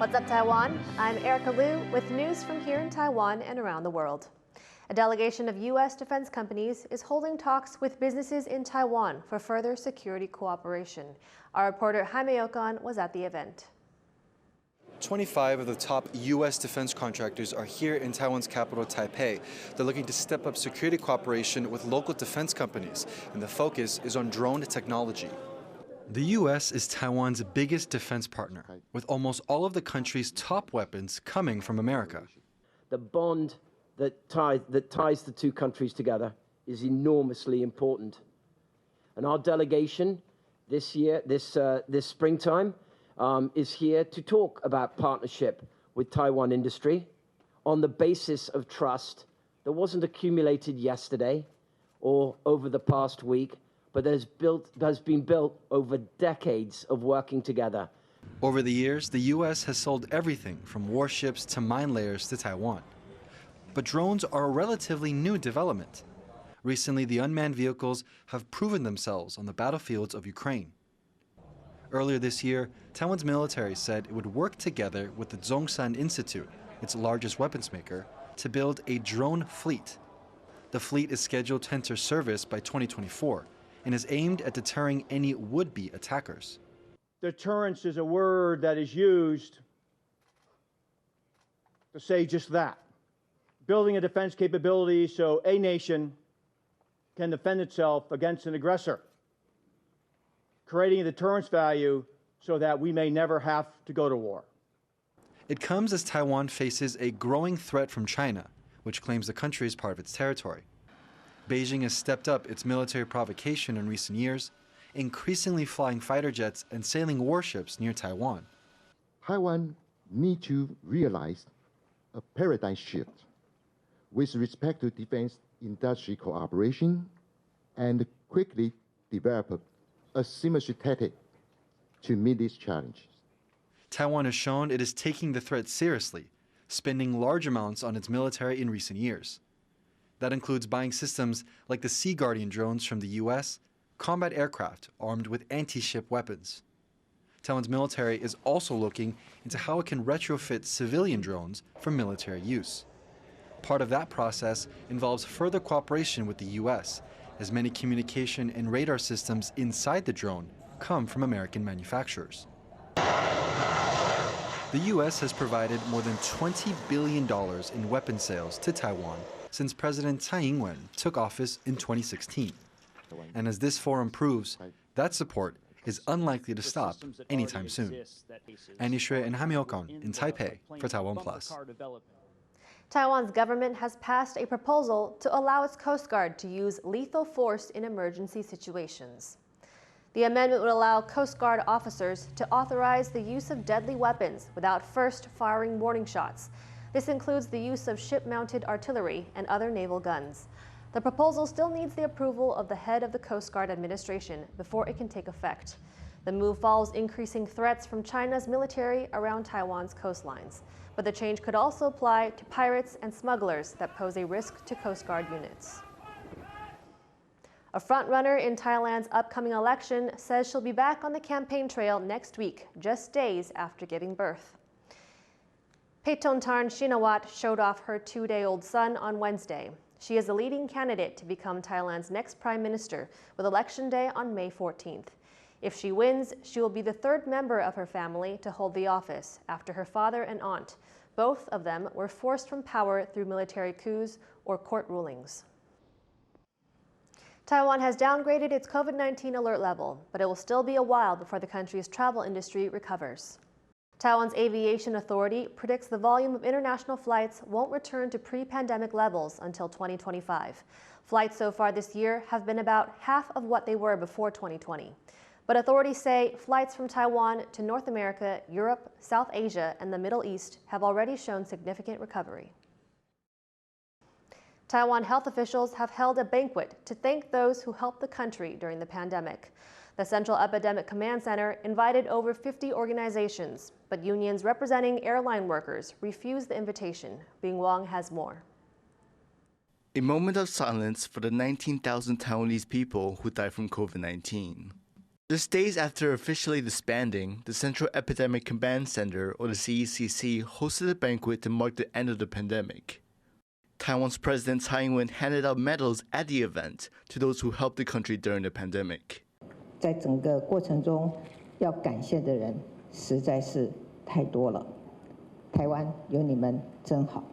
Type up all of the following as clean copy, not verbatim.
What's up, Taiwan? I'm Erica Liu with news from here in Taiwan and around the world. A delegation of U.S. defense companies is holding talks with businesses in Taiwan for further security cooperation. Our reporter Jaime Ocon was at the event. 25 of the top U.S. defense contractors are here in Taiwan's capital, Taipei. They're looking to step up security cooperation with local defense companies, and the focus is on drone technology. The U.S. is Taiwan's biggest defense partner, with almost all of the country's top weapons coming from America. The bond that ties the two countries together is enormously important. And our delegation this springtime, is here to talk about partnership with Taiwan industry on the basis of trust that wasn't accumulated yesterday or over the past week, but that has been built over decades of working together. Over the years, the U.S. has sold everything from warships to mine layers to Taiwan. But drones are a relatively new development. Recently, the unmanned vehicles have proven themselves on the battlefields of Ukraine. Earlier this year, Taiwan's military said it would work together with the Zhongshan Institute, its largest weapons maker, to build a drone fleet. The fleet is scheduled to enter service by 2024 and is aimed at deterring any would-be attackers. Deterrence is a word that is used to say just that. Building a defense capability so a nation can defend itself against an aggressor. Creating a deterrence value so that we may never have to go to war. It comes as Taiwan faces a growing threat from China, which claims the country is part of its territory. Beijing has stepped up its military provocation in recent years, increasingly flying fighter jets and sailing warships near Taiwan. Taiwan needs to realize a paradigm shift with respect to defense industry cooperation and quickly develop a symmetry tactic to meet these challenges. Taiwan has shown it is taking the threat seriously, spending large amounts on its military in recent years. That includes buying systems like the Sea Guardian drones from the U.S., combat aircraft armed with anti-ship weapons. Taiwan's military is also looking into how it can retrofit civilian drones for military use. Part of that process involves further cooperation with the U.S., as many communication and radar systems inside the drone come from American manufacturers. The U.S. has provided more than $20 billion in weapon sales to Taiwan since President Tsai Ing-wen took office in 2016. And as this forum proves, that support is unlikely to stop anytime soon. Andy Shui and Jaime Ocon in Taipei for TaiwanPlus. Taiwan's government has passed a proposal to allow its Coast Guard to use lethal force in emergency situations. The amendment would allow Coast Guard officers to authorize the use of deadly weapons without first firing warning shots. This includes the use of ship-mounted artillery and other naval guns. The proposal still needs the approval of the head of the Coast Guard administration before it can take effect. The move follows increasing threats from China's military around Taiwan's coastlines. But the change could also apply to pirates and smugglers that pose a risk to Coast Guard units. A frontrunner in Thailand's upcoming election says she'll be back on the campaign trail next week, just days after giving birth. Paetongtarn Shinawat showed off her 2-day-old son on Wednesday. She is the leading candidate to become Thailand's next prime minister, with election day on May 14th. If she wins, she will be the third member of her family to hold the office after her father and aunt. Both of them were forced from power through military coups or court rulings. Taiwan has downgraded its COVID-19 alert level, but it will still be a while before the country's travel industry recovers. Taiwan's aviation authority predicts the volume of international flights won't return to pre-pandemic levels until 2025. Flights so far this year have been about half of what they were before 2020. But authorities say flights from Taiwan to North America, Europe, South Asia, and the Middle East have already shown significant recovery. Taiwan health officials have held a banquet to thank those who helped the country during the pandemic. The Central Epidemic Command Center invited over 50 organizations, but unions representing airline workers refused the invitation. Bing Wong has more. A moment of silence for the 19,000 Taiwanese people who died from COVID-19. Just days after officially disbanding, the Central Epidemic Command Center, or the CECC, hosted a banquet to mark the end of the pandemic. Taiwan's President Taiwan handed out medals at the event to those who helped the country during the pandemic. 在整个过程中，要感谢的人实在是太多了。台湾有你们真好。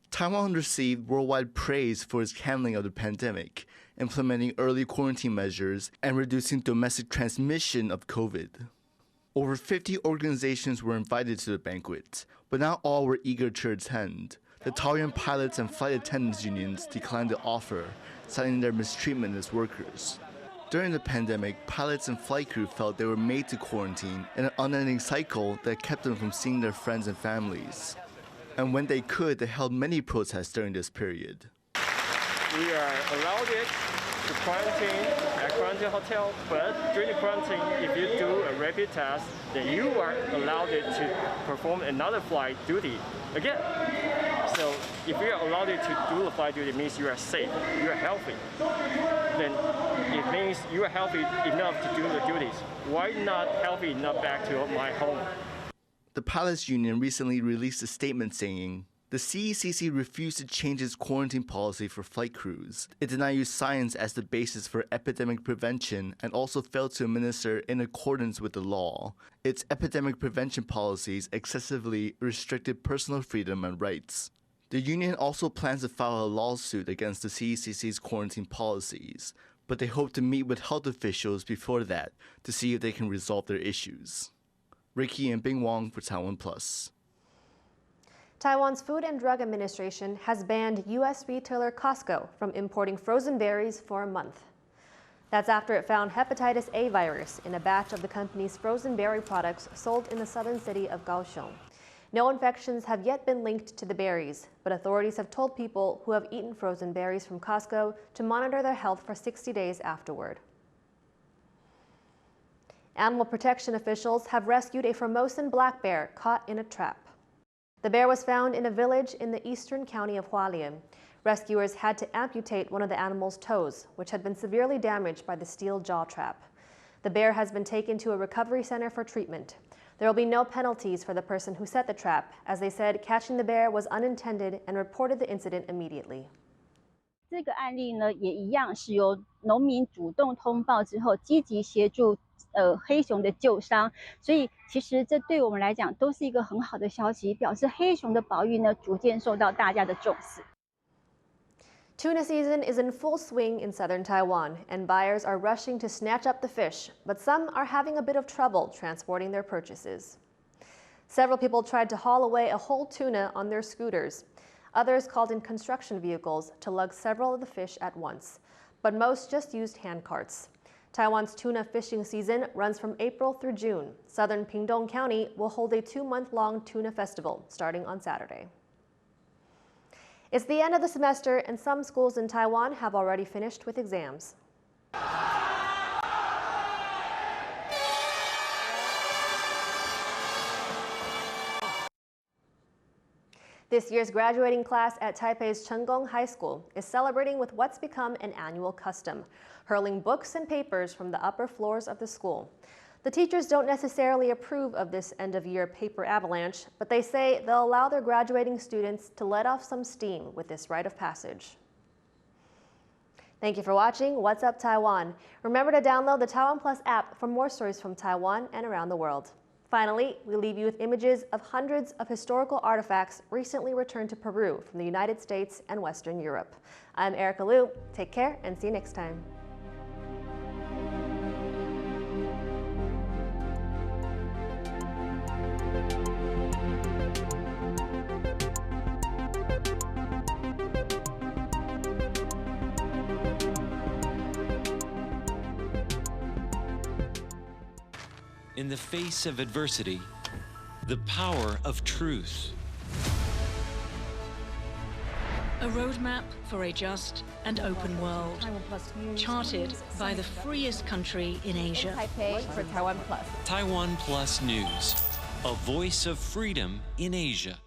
Taiwan received worldwide praise for its handling of the pandemic, implementing early quarantine measures and reducing domestic transmission of COVID. Over 50 organizations were invited to the banquet, but not all were eager to attend. The Taiwan pilots and flight attendants unions declined the offer, citing their mistreatment as workers. During the pandemic, pilots and flight crew felt they were made to quarantine in an unending cycle that kept them from seeing their friends and families. And when they could, they held many protests during this period. We are allowed to quarantine at quarantine hotel, but during the quarantine, if you do a rapid test, then you are allowed to perform another flight duty again. So if you are allowed to do the flight duty, it means you are safe, you are healthy. Then it means you are healthy enough to do the duties. Why not healthy enough back to my home? The pilots union recently released a statement saying, the CECC refused to change its quarantine policy for flight crews. It did not use science as the basis for epidemic prevention and also failed to administer in accordance with the law. Its epidemic prevention policies excessively restricted personal freedom and rights. The union also plans to file a lawsuit against the CECC's quarantine policies, but they hope to meet with health officials before that to see if they can resolve their issues. Ricky and Bing Wong for TaiwanPlus. Taiwan's Food and Drug Administration has banned U.S. retailer Costco from importing frozen berries for a month. That's after it found hepatitis A virus in a batch of the company's frozen berry products sold in the southern city of Kaohsiung. No infections have yet been linked to the berries, but authorities have told people who have eaten frozen berries from Costco to monitor their health for 60 days afterward. Animal protection officials have rescued a Formosan black bear caught in a trap. The bear was found in a village in the eastern county of Hualien. Rescuers had to amputate one of the animal's toes, which had been severely damaged by the steel jaw trap. The bear has been taken to a recovery center for treatment. There will be no penalties for the person who set the trap, as they said catching the bear was unintended and reported the incident immediately. 这个案例呢，也一样是由农民主动通报之后，积极协助黑熊的救伤，所以其实这对我们来讲都是一个很好的消息，表示黑熊的保育呢逐渐受到大家的重视。Tuna season is in full swing in southern Taiwan, and buyers are rushing to snatch up the fish, but some are having a bit of trouble transporting their purchases. Several people tried to haul away a whole tuna on their scooters. Others called in construction vehicles to lug several of the fish at once, but most just used hand carts. Taiwan's tuna fishing season runs from April through June. Southern Pingtung County will hold a 2-month-long tuna festival starting on Saturday. It's the end of the semester, and some schools in Taiwan have already finished with exams. This year's graduating class at Taipei's Chenggong High School is celebrating with what's become an annual custom, hurling books and papers from the upper floors of the school. The teachers don't necessarily approve of this end-of-year paper avalanche, but they say they'll allow their graduating students to let off some steam with this rite of passage. Thank you for watching What's Up Taiwan. Remember to download the TaiwanPlus app for more stories from Taiwan and around the world. Finally, we leave you with images of hundreds of historical artifacts recently returned to Peru from the United States and Western Europe. I'm Erica Liu. Take care and see you next time. In the face of adversity, the power of truth. A roadmap for a just and open world, charted by the freest country in Asia. Taipei for TaiwanPlus. TaiwanPlus News, a voice of freedom in Asia.